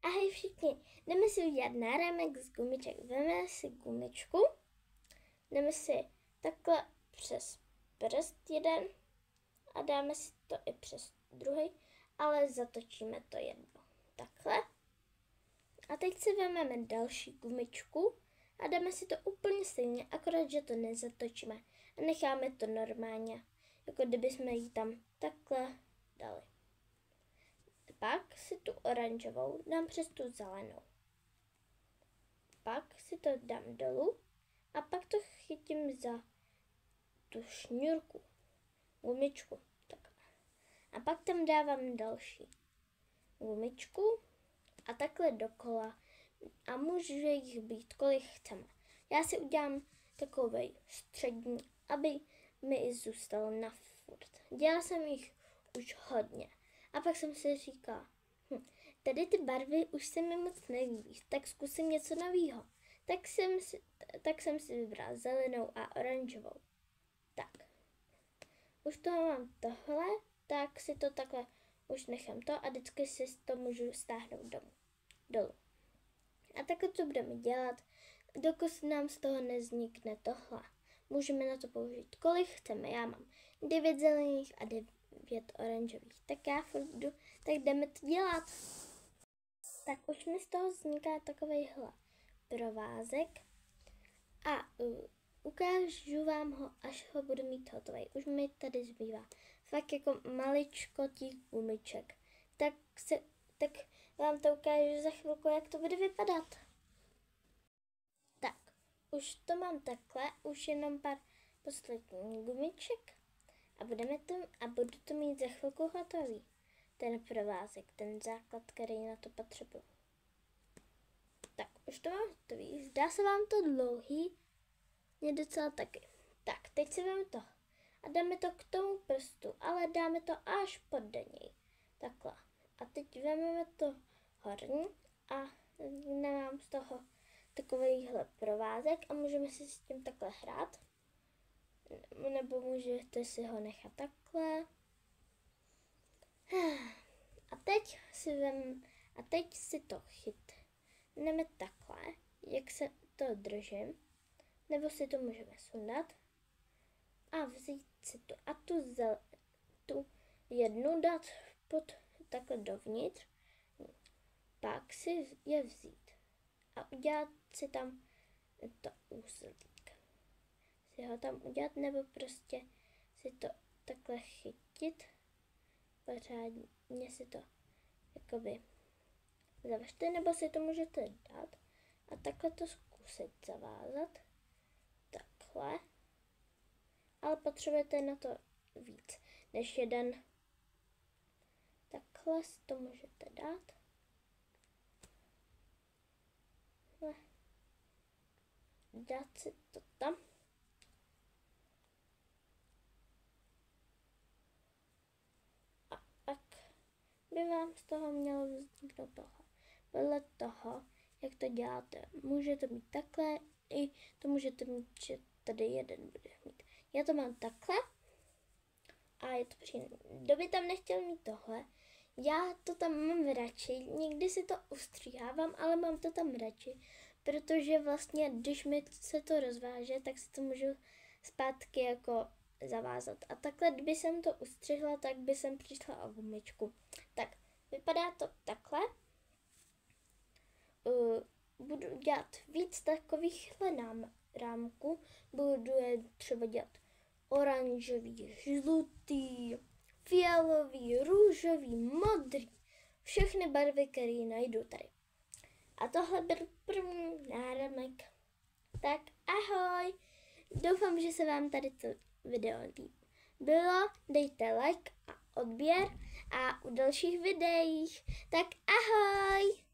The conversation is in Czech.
Ahoj všichni, jdeme si udělat náramek z gumiček. Vezmeme si gumičku, jdeme si takhle přes prst jeden a dáme si to i přes druhý, ale zatočíme to jedno. Takhle. A teď si vezmeme další gumičku a dáme si to úplně stejně, akorát, že to nezatočíme a necháme to normálně, jako kdyby jsme ji tam takhle dali. Pak si tu oranžovou dám přes tu zelenou. Pak si to dám dolů a pak to chytím za tu šňůrku, gumičku. Tak. A pak tam dávám další gumičku a takhle dokola. A může jich být, kolik chceme. Já si udělám takovej střední, aby mi zůstalo na furt. Dělala jsem jich už hodně. A pak jsem si říkala, tady ty barvy už se mi moc nelíbí, tak zkusím něco nového. Tak jsem si vybrala zelenou a oranžovou. Tak, už toho mám tohle, tak si to takhle už nechám to a vždycky si to můžu stáhnout dolů. A takhle to budeme dělat, dokud nám z toho nevznikne tohle. Můžeme na to použít kolik chceme, já mám 9 zelených a 9 oranžových. Tak já furt jdu, tak jdeme to dělat. Tak už mi z toho vzniká takovejhle provázek a ukážu vám ho, až ho budu mít hotový. Už mi tady zbývá fakt jako maličko těch gumiček. Tak vám to ukážu za chvilku, jak to bude vypadat. Tak, už to mám takhle, už jenom pár posledních gumiček a budu to mít za chvilku hotový. Ten provázek, ten základ, který na to potřebuji. Tak, už to mám hotový. Zdá se vám to dlouhý? Mně docela taky. Tak, teď si vezmeme to a dáme to k tomu prstu, ale dáme to až pod něj. Takhle. A teď vezmeme to horní a nemám z toho takovýhle provázek a můžeme si s tím takhle hrát. Nebo můžete si ho nechat takhle. A teď si to chytneme takhle, jak se to držím. Nebo si to můžeme sundat a vzít si to a tu jednu dát pod takhle dovnitř. Pak si je vzít a udělat si tam to úzlík. Si ho tam udělat nebo prostě si to takhle chytit. Pořádně si to jakoby zavežte, nebo si to můžete dát a takhle to zkusit zavázat. Takhle. Ale potřebujete na to víc než jeden. Takhle si to můžete dát. Dát si to tam. A pak by vám z toho mělo vzniknout tohle. Podle toho, jak to děláte, můžete mít takhle, i to můžete mít, že tady jeden bude mít. Já to mám takhle a je to příjemné. Kdo by tam nechtěl mít tohle, já to tam mám radši, někdy si to ustříhávám, ale mám to tam radši, protože vlastně, když mi se to rozváže, tak si to můžu zpátky jako zavázat. A takhle, kdyby jsem to ustřihla, tak by jsem přišla o gumičku. Tak, vypadá to takhle. Budu dělat víc takovýchhle rámků. Budu je třeba dělat oranžový, žlutý, fialový, růžový, modrý. Všechny barvy, které najdu tady. A tohle byl první náramek. Tak ahoj! Doufám, že se vám tady to video líbilo. Dejte like a odběr a u dalších videích. Tak ahoj!